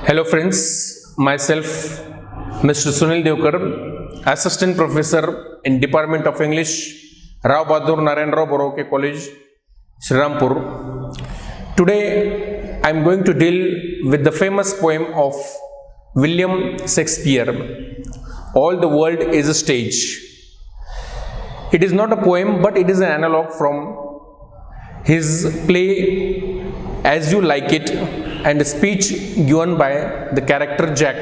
Hello friends, myself Mr. Sunil Deokar, Assistant Professor in Department of English, Rao Bahadur Narendra Boroke College, Srirampur. Today I am going to deal with the famous poem of William Shakespeare, All the World is a Stage. It is not a poem but it is an analogue from his play As You Like It and a speech given by the character Jack.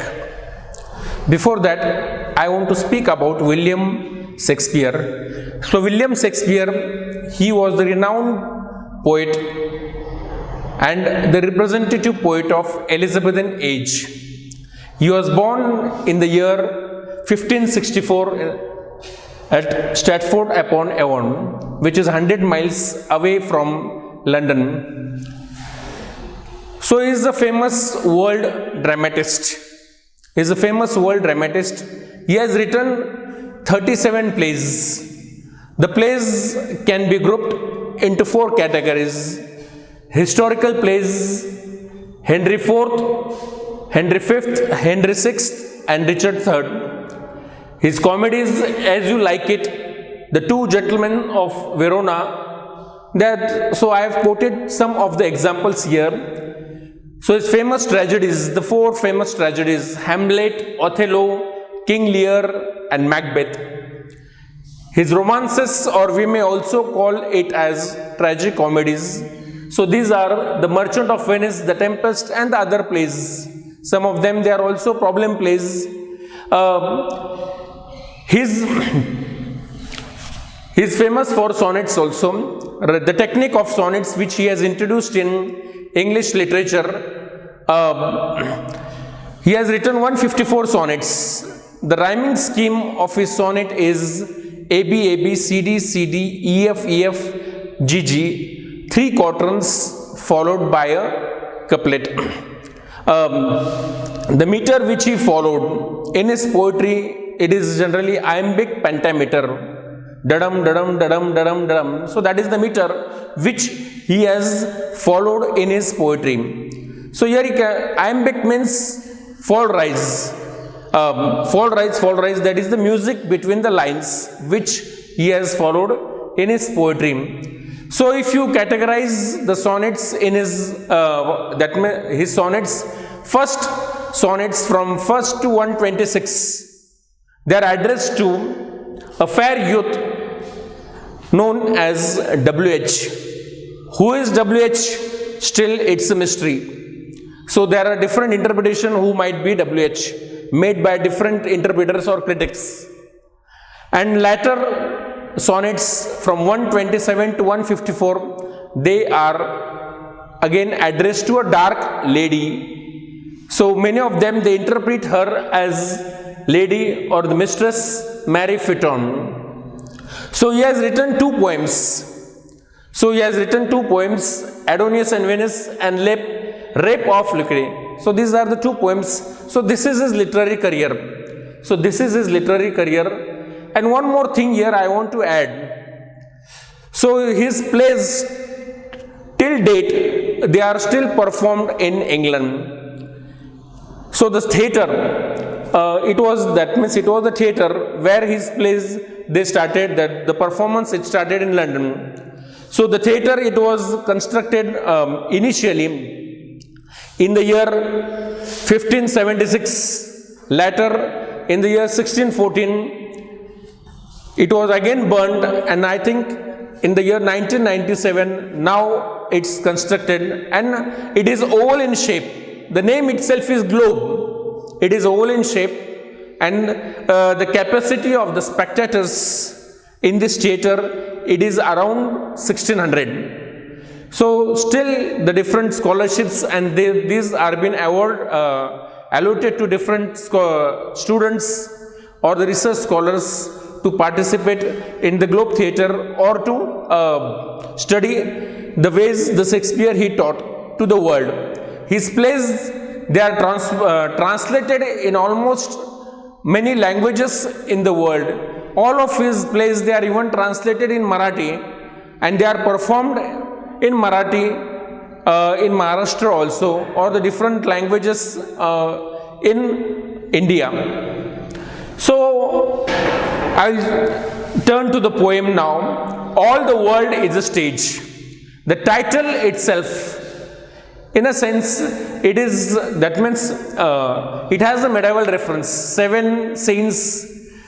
Before that, I want to speak about William Shakespeare. So William Shakespeare, he was the renowned poet and the representative poet of Elizabethan age. He was born in the year 1564 at Stratford-upon-Avon, which is 100 miles away from London. So he is a famous world dramatist. He is a famous world dramatist. He has written 37 plays. The plays can be grouped into 4 categories: historical plays, Henry IV, Henry V, Henry VI, and Richard III. His comedies, As You Like It, The Two Gentlemen of Verona. So I have quoted some of the examples here. So his famous tragedies, the 4 famous tragedies, Hamlet, Othello, King Lear, and Macbeth. His romances, or we may also call it as tragic comedies. So these are The Merchant of Venice, The Tempest, and the other plays. Some of them, they are also problem plays. He's famous for sonnets also. The technique of sonnets which he has introduced in English literature. He has written 154 sonnets. The rhyming scheme of his sonnet is A B A B C D C D E F E F G G, 3 quatrains followed by a couplet. The meter which he followed in his poetry, it is generally iambic pentameter. Dadam, dadam, dadam, dadam, dadam. So that is the meter which he has followed in his poetry. So here iambic means fall rise. Fall rise, that is the music between the lines which he has followed in his poetry. So if you categorize the sonnets in his sonnets, first sonnets from 1st to 126, they are addressed to a fair youth known as WH. Who is WH? Still it's a mystery. So there are different interpretations who might be WH, made by different interpreters or critics. And later sonnets from 127 to 154, they are again addressed to a dark lady. So many of them, they interpret her as Lady or the Mistress Mary Fitton. So he has written 2 poems. Adonius and Venus and Rape of Lucre. So these are the 2 poems. So this is his literary career. And one more thing here I want to add. So his plays till date, they are still performed in England. So the theatre, it was the theatre where his plays, they started, that the performance, it started in London. So the theatre, it was constructed initially in the year 1576, later in the year 1614, it was again burned, and I think in the year 1997, now it's constructed, and it is oval in shape. The name itself is globe. It is oval in shape, and the capacity of the spectators in this theatre, it is around 1600. So still the different scholarships and these are being allotted to different students or the research scholars to participate in the Globe Theatre or to study the ways the Shakespeare he taught to the world. His plays, they are translated in almost many languages in the world. All of his plays, they are even translated in Marathi, and they are performed in Marathi in Maharashtra also, or the different languages in India. So I'll turn to the poem now. All the world is a stage. The title itself, in a sense, it is, that means it has a medieval reference, 7 saints.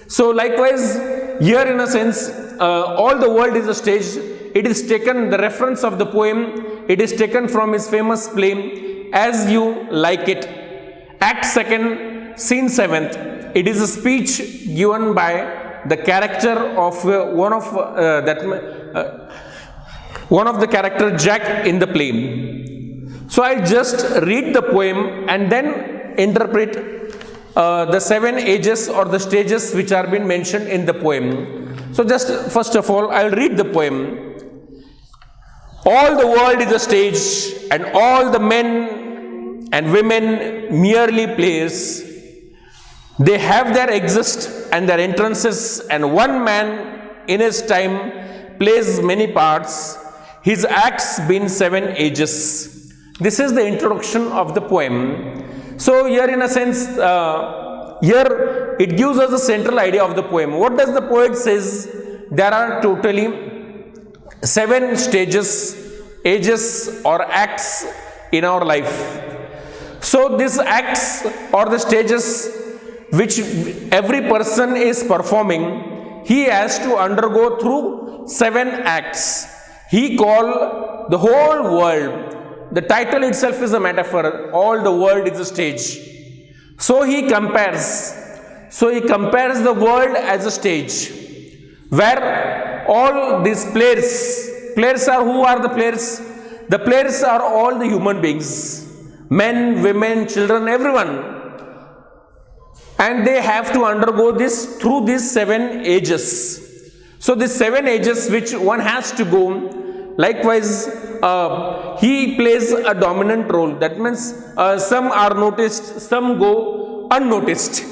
So likewise, here in a sense, all the world is a stage. It is taken, the reference of the poem, it is taken from his famous play, As You Like It. Act 2nd, Scene 7th. It is a speech given by the character of one of the character Jack in the play. So I'll just read the poem and then interpret the 7 ages or the stages which are been mentioned in the poem. So just first of all, I'll read the poem. All the world is a stage, and all the men and women merely players. They have their exist and their entrances, and one man in his time plays many parts. His acts been 7 ages. This is the introduction of the poem. So here in a sense, here it gives us the central idea of the poem. What does the poet says? There are totally 7 stages, ages or acts in our life. So these acts or the stages which every person is performing, he has to undergo through 7 acts. He called the whole world. The title itself is a metaphor. All the world is a stage. So he compares the world as a stage where all these players are, who are the players? The players are all the human beings, men, women, children, everyone. And they have to undergo this through these 7 ages. So these 7 ages which one has to go. Likewise, he plays a dominant role. That means some are noticed, some go unnoticed.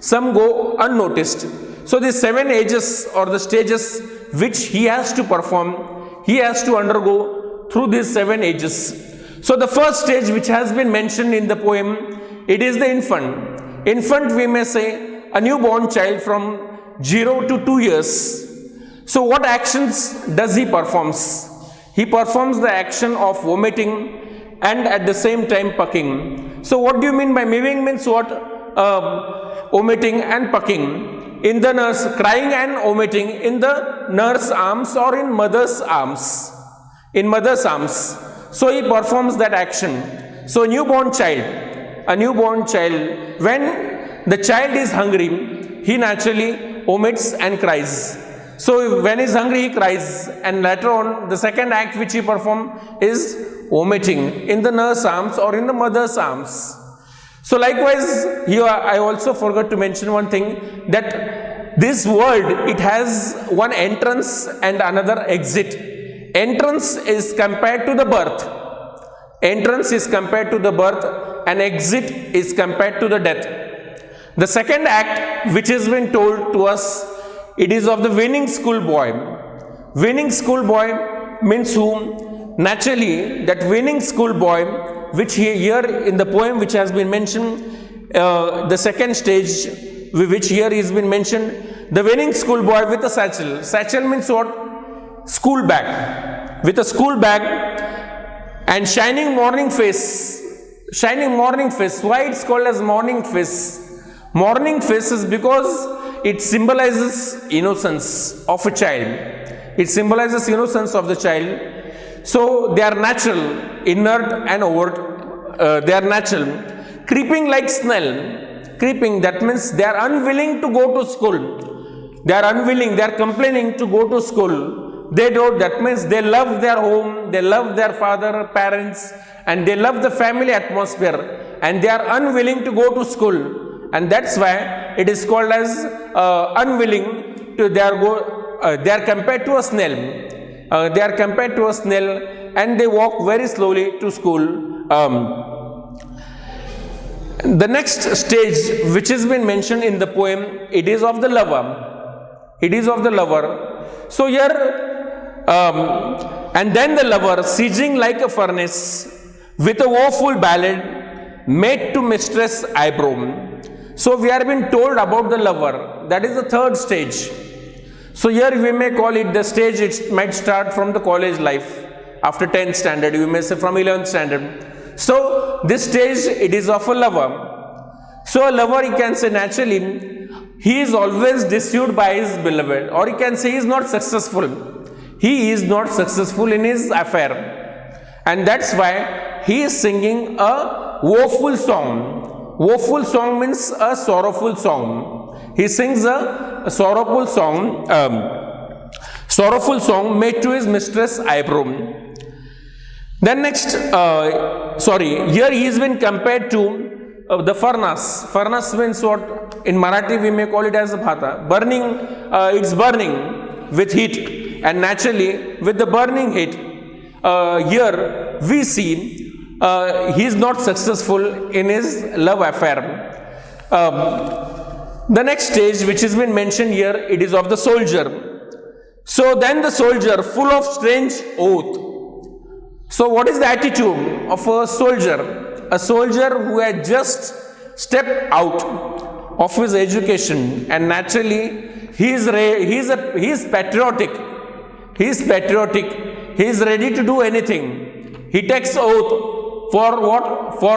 Some go unnoticed. So these 7 ages or the stages which he has to perform, he has to undergo through these 7 ages. So the first stage which has been mentioned in the poem, it is the infant. Infant, we may say, a newborn child from 0 to 2 years. So what actions does he performs? He performs the action of vomiting and at the same time pucking. So what do you mean by mewing? Means what? Vomiting and pucking. In the nurse, crying and vomiting in the nurse's arms or in mother's arms. In mother's arms. So he performs that action. So a newborn child, when the child is hungry, he naturally vomits and cries. So when he is hungry, he cries, and later on the second act which he performs is vomiting in the nurse's arms or in the mother's arms. So likewise, here I also forgot to mention one thing, that this world, it has one entrance and another exit. Entrance is compared to the birth. Entrance is compared to the birth, and exit is compared to the death. The second act which has been told to us, it is of the winning schoolboy. Winning schoolboy means whom? Naturally, that winning schoolboy, which here in the poem which has been mentioned, the second stage which here has been mentioned, the winning schoolboy with a satchel. Satchel means what? School bag. With a school bag and shining morning face. Shining morning face. Why it's called as morning face? Morning face is because it symbolizes innocence of a child. It symbolizes innocence of the child. So they are natural, inert and overt. They are natural. Creeping like snail. Creeping, that means they are unwilling to go to school. They are unwilling, they are complaining to go to school. They don't, that means they love their home, they love their father, parents, and they love the family atmosphere. And they are unwilling to go to school. And that's why it is called as unwilling. They are compared to a snail. They are compared to a snail, and they walk very slowly to school. The next stage which has been mentioned in the poem, it is of the lover. It is of the lover. So here And then the lover, sieging like a furnace, with a woeful ballad, made to mistress eyebrow. So we are being told about the lover. That is the third stage. So here we may call it the stage, it might start from the college life. After 10th standard, you may say from 11th standard. So this stage, it is of a lover. So a lover, he can say naturally, he is always deceived by his beloved, or he can say he is not successful. He is not successful in his affair. And that's why he is singing a woeful song. Woeful song means a sorrowful song. He sings a sorrowful song made to his mistress eyebrow. Then next, here he has been compared to the furnace. Furnace means what? In Marathi we may call it as a bhata. Burning, it's burning with heat, and naturally with the burning heat, here we see he is not successful in his love affair. The next stage which has been mentioned here, it is of the soldier. So then the soldier, full of strange oath. So what is the attitude of a soldier? A soldier who had just stepped out of his education, and naturally he is patriotic. He is patriotic. He is ready to do anything. He takes oath for what? For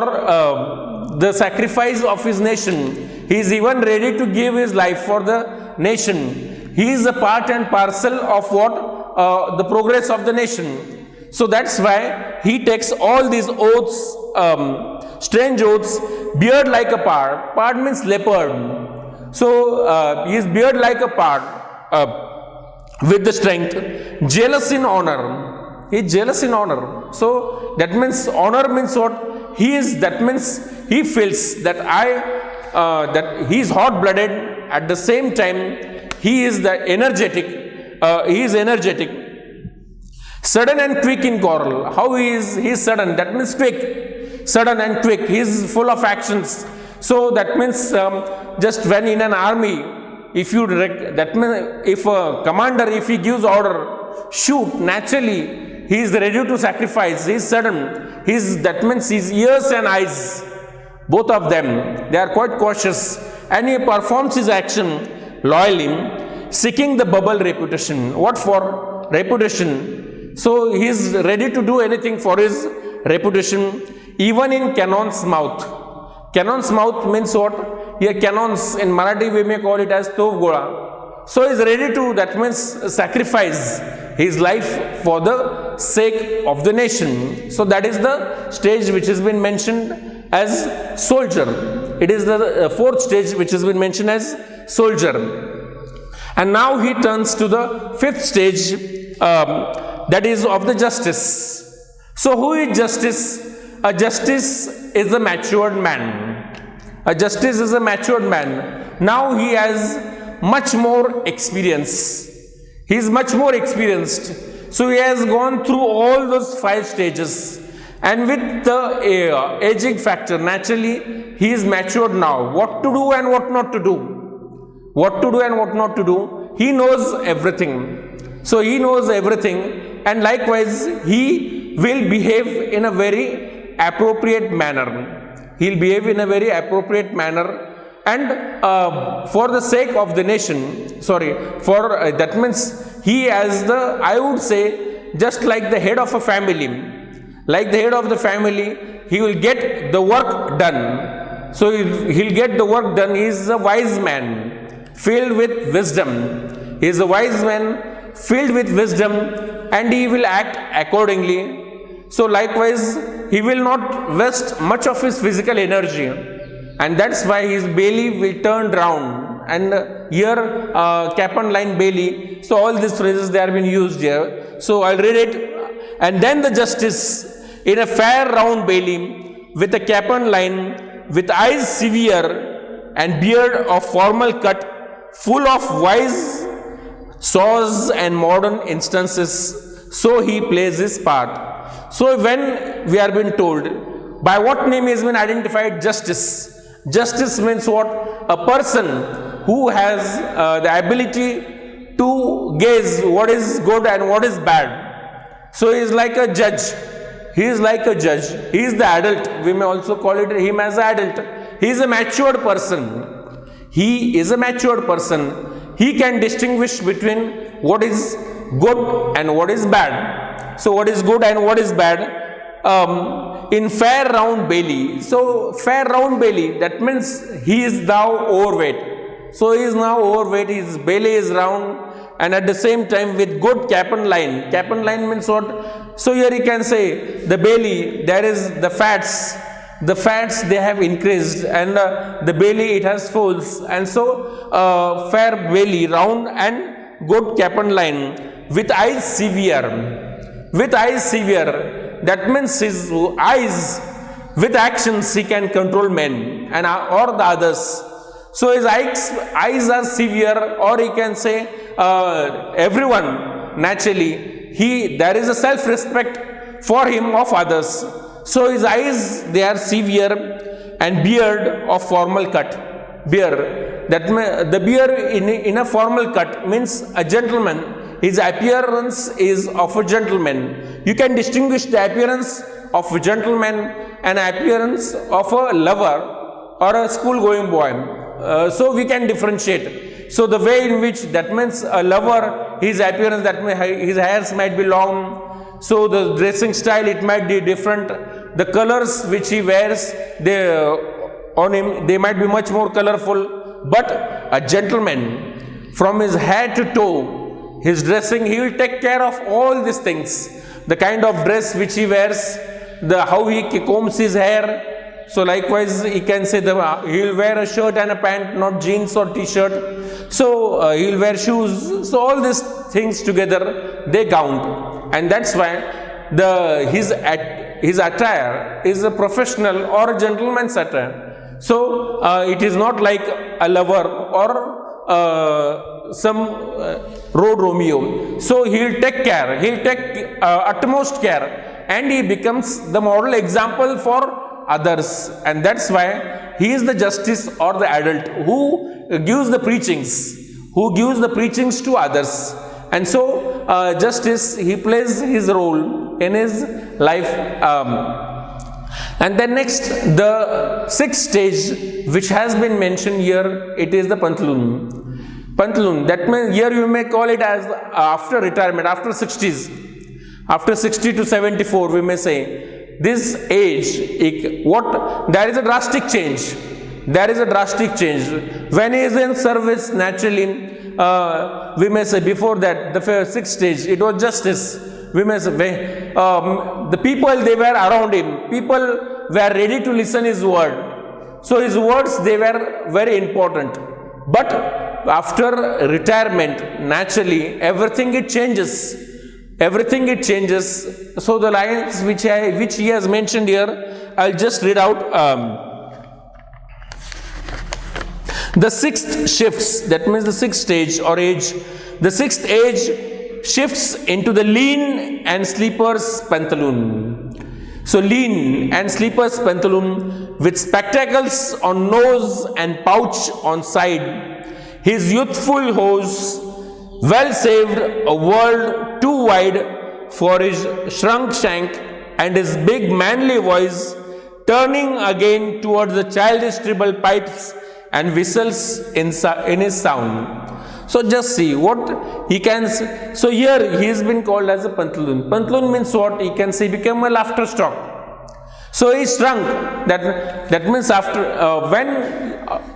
the sacrifice of his nation. He is even ready to give his life for the nation. He is a part and parcel of what? The progress of the nation. So that's why he takes all these oaths, strange oaths, beard like a pard. Pard means leopard. So he is beard like a pard with the strength, jealous in honor. He is jealous in honor. So that means honor means what? He is, that means he feels that that he is hot-blooded. At the same time, he is energetic. He is energetic. Sudden and quick in quarrel. How he is sudden? That means quick. Sudden and quick. He is full of actions. So that means just when in an army, if a commander, if he gives order, shoot, naturally he is ready to sacrifice. He is sudden. That means his ears and eyes, both of them, they are quite cautious, and he performs his action loyally, seeking the bubble reputation. What for? Reputation. So he is ready to do anything for his reputation, even in cannon's mouth. Cannon's mouth means what? Here cannons, in Marathi we may call it as tov gola. So he is ready to, that means sacrifice his life for the sake of the nation. So that is the stage which has been mentioned as soldier. It is the fourth stage which has been mentioned as soldier. And now he turns to the fifth stage, that is of the justice. So who is justice? A justice is a matured man. A justice is a matured man. Now he has much more experience. He is much more experienced. So he has gone through all those 5 stages. And with the aging factor, naturally he is matured now. What to do and what not to do. What to do and what not to do. He knows everything. So he knows everything. And likewise, he will behave in a very appropriate manner. He will behave in a very appropriate manner, and for the sake of the nation, that means he as the, I would say, just like the head of a family. Like the head of the family, he will get the work done. So he'll get the work done. He is a wise man, filled with wisdom. He is a wise man, filled with wisdom, and he will act accordingly. So likewise, he will not waste much of his physical energy, and that's why his belly will turn round. And here, cap and line belly. So all these phrases, they are being used here. So I'll read it. And then the justice, in a fair round belly, with a cap and line, with eyes severe, and beard of formal cut, full of wise saws and modern instances, so he plays his part. So when we are being told, by what name is been identified justice? Justice means what? A person who has the ability to gaze what is good and what is bad. So he is like a judge. He is like a judge. He is the adult. We may also call it him as an adult. He is a matured person. He is a matured person. He can distinguish between what is good and what is bad. So what is good and what is bad? In fair round belly. So fair round belly, that means he is now overweight. So he is now overweight. His belly is round. And at the same time with good cap and line. Cap and line means what? So here you can say the belly, there is the fats. The fats they have increased, and the belly it has folds. And so fair belly, round and good cap and line. With eyes severe. With eyes severe. That means his eyes, with actions he can control men and or the others. So his eyes are severe, or he can say everyone naturally. There is a self-respect for him of others. So his eyes they are severe, and beard of formal cut. Beard, the beard in a formal cut means a gentleman. His appearance is of a gentleman. You can distinguish the appearance of a gentleman and appearance of a lover or a school-going boy. So we can differentiate. So the way in which, that means a lover, his appearance, that his hairs might be long. So the dressing style, it might be different. The colors which he wears, on him, they might be much more colorful. But a gentleman, from his head to toe, his dressing, he will take care of all these things. The kind of dress which he wears, how he combs his hair. So likewise, he can say he will wear a shirt and a pant, not jeans or t-shirt. So he will wear shoes. So all these things together, they count. And that's why his attire is a professional or a gentleman's attire. So it is not like a lover or some road Romeo. So he will take care. He will take utmost care. And he becomes the model example for others. And that's why he is the justice or the adult who gives the preachings. Who gives the preachings to others. And so justice, he plays his role in his life. And then next, the sixth stage which has been mentioned here, it is the Pantaloon. Pantaloon, that means here you may call it as after retirement, after 60s. After 60 to 74, we may say, this age, there is a drastic change. There is a drastic change. When he is in service, naturally, we may say before that, the sixth stage, it was justice. We may say, the people, they were around him. People were ready to listen his word. So his words, they were very important. But after retirement, naturally, everything it changes. Everything it changes. So the lines which he has mentioned here, I'll just read out. The sixth shifts, that means the sixth stage or age. The sixth age shifts into the lean and sleepers pantaloon. So lean and sleepers pantaloon with spectacles on nose and pouch on side. His youthful hose, well saved, a world too wide for his shrunk shank, and his big manly voice turning again towards the childish treble pipes and whistles in his sound. So just see what he can say. So here he has been called as a Pantaloon. Pantaloon means what? He can say become a laughter stock. So he shrunk. That means after when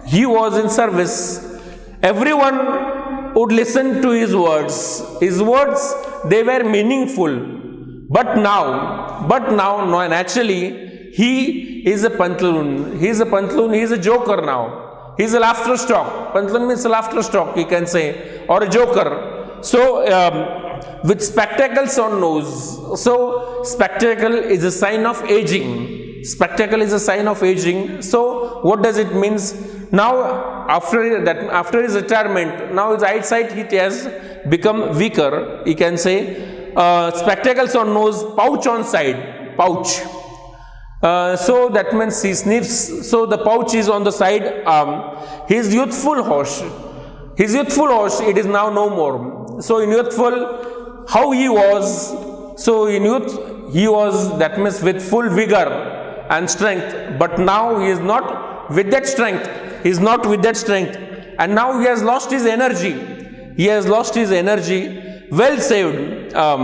he was in service, everyone would listen to his words. His words, they were meaningful. But now, naturally, he is a Pantaloon. He is a Pantaloon. He is a joker now. He is a laughter stock. Pantaloon means a laughter stock, you can say, or a joker. So, with spectacles on nose. So, spectacle is a sign of aging. Spectacle is a sign of aging. So, what does it mean? Now, after his retirement, now his eyesight has become weaker. You can say, spectacles on nose, pouch on side, pouch. So that means he sniffs. So the pouch is on the side. His youthful hosh, it is now no more. So in youthful, how he was, so in youth he was, that means with full vigor and strength, but now he is not with that strength, he is not with that strength, and now he has lost his energy, he has lost his energy. Well saved, a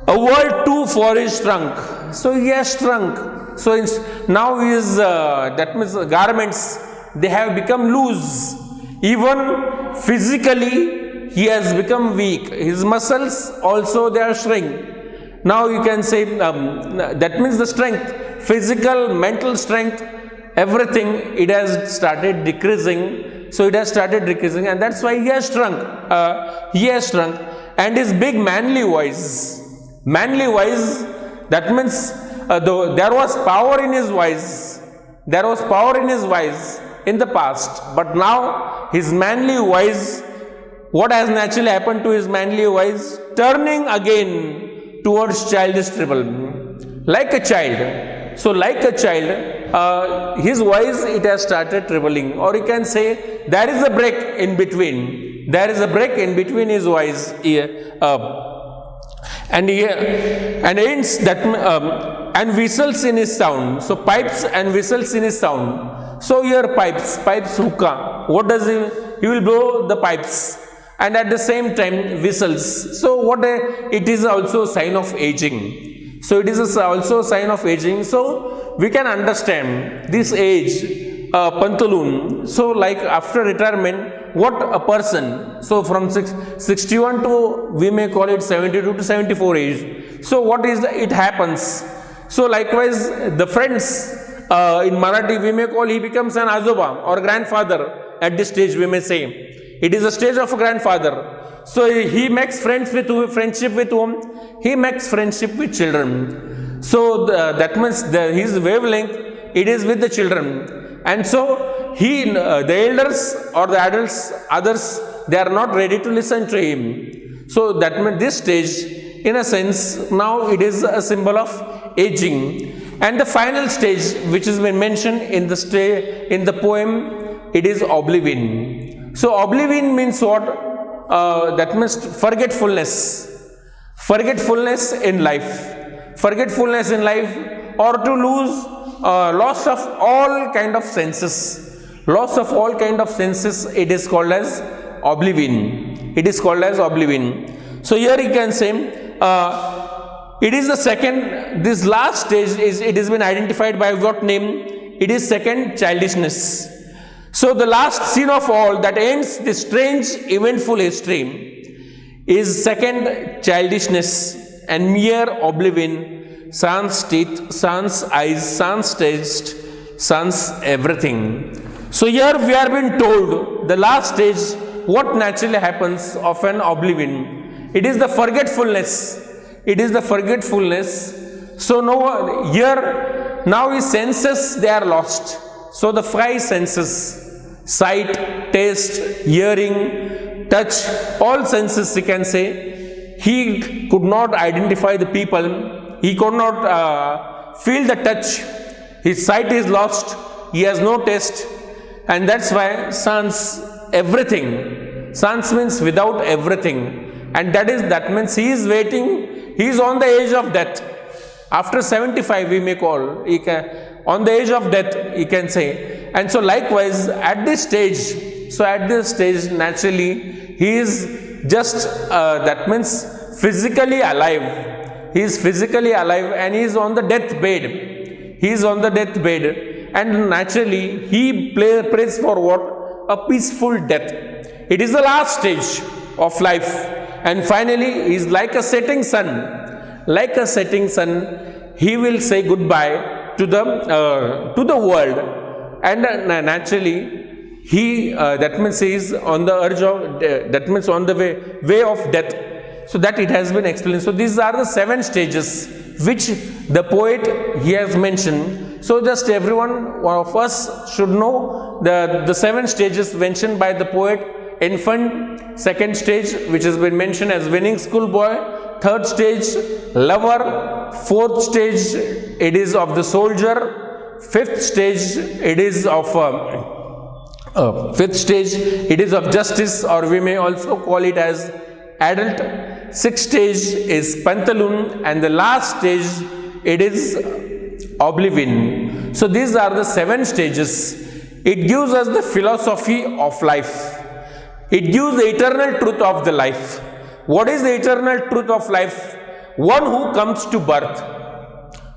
word too for his shrunk, so he has shrunk, so now his that means garments, they have become loose, even physically he has become weak, his muscles also they are shrink. Now you can say that means the strength, physical, mental strength, everything, it has started decreasing. So it has started decreasing, and that's why he has shrunk. And his big manly voice, that means there was power in his voice, in the past, but now his manly voice, what has naturally happened to his manly voice? Turning again towards childish treble, like a child. So like a child, his voice, it has started trebling, or you can say there is a break in between. There is a break in between his voice and ends that and whistles in his sound. So pipes and whistles in his sound. So here pipes hookah. What does he? He will blow the pipes, and at the same time whistles. So it is also a sign of aging. So it is also a sign of aging. So we can understand this age, pantaloon. So like after retirement, what a person, so from 61 to, we may call it 72 to 74 age. So what is it happens? So likewise the friends, in Marathi we may call, he becomes an azoba or grandfather at this stage, we may say. It is a stage of a grandfather. So he makes friendship with whom? He makes friendship with children. So that means his wavelength, it is with the children. And so the elders or the adults, others, they are not ready to listen to him. So that means this stage, in a sense, now it is a symbol of aging. And the final stage, which has been mentioned in the poem, it is oblivion. So oblivion means what? That means forgetfulness in life, or to lose, loss of all kind of senses, it is called as oblivion. So here you can say, it is the second, this last stage it has been identified by what name? It is second, childishness. So the last scene of all that ends this strange eventful history is second, childishness and mere oblivion, sans teeth, sans eyes, sans taste, sans everything. So here we are being told the last stage, what naturally happens of an oblivion. It is the forgetfulness. So now his senses, they are lost. So the five senses, sight, taste, hearing, touch, all senses, you can say, he could not identify the people, he could not feel the touch, his sight is lost, he has no taste, and that's why sans everything. Sans means without everything, and that means he is waiting, he is on the edge of death. After 75, we may call, on the edge of death, you can say. And so likewise at this stage, naturally he is just that means physically alive. He is physically alive and he is on the deathbed. And naturally he prays for what? A peaceful death. It is the last stage of life, and finally he is like a setting sun. He will say goodbye to the world, and naturally he that means he is on the urge of that means on the way of death. So that it has been explained. So these are the 7 stages which the poet he has mentioned. So just everyone of us should know the 7 stages mentioned by the poet. Infant, second stage which has been mentioned as winning schoolboy, third stage lover, fourth stage it is of the soldier, fifth stage it is of justice, or we may also call it as adult, sixth stage is Pantheon, and the last stage it is Oblivion. So these are the 7 stages. It gives us the philosophy of life. It gives the eternal truth of the life. What is the eternal truth of life? One who comes to birth.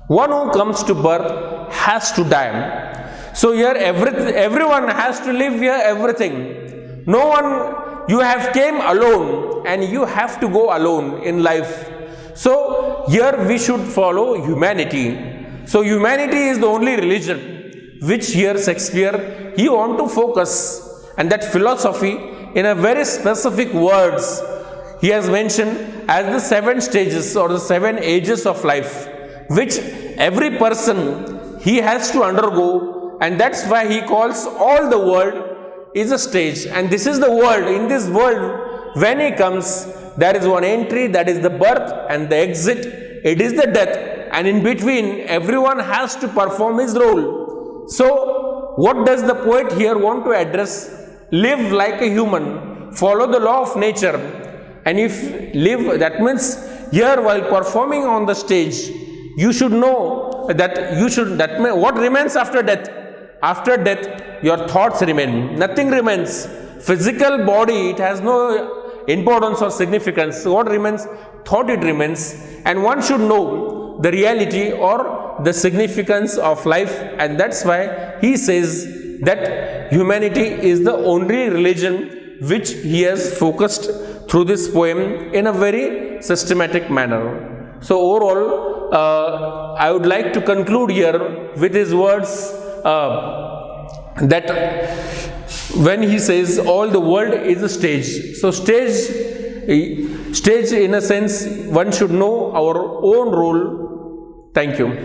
One who comes to birth has to die. So here everyone has to live here everything. No one, you have came alone and you have to go alone in life. So here we should follow humanity. So humanity is the only religion which here Shakespeare, he want to focus, and that philosophy in a very specific words he has mentioned as the 7 stages or the 7 ages of life, which every person he has to undergo, and that's why he calls all the world is a stage. And this is the world. In this world, when he comes, there is one entry, that is the birth, and the exit, it is the death, and in between everyone has to perform his role. So what does the poet here want to address? Live like a human, follow the law of nature. And if live, that means here while performing on the stage, you should know that what remains after death? After death, your thoughts remain. Nothing remains. Physical body, it has no importance or significance. So what remains? Thought it remains. And one should know the reality or the significance of life. And that's why he says that humanity is the only religion which he has focused through this poem in a very systematic manner. So overall, I would like to conclude here with his words that when he says all the world is a stage. So stage in a sense, one should know our own role. Thank you.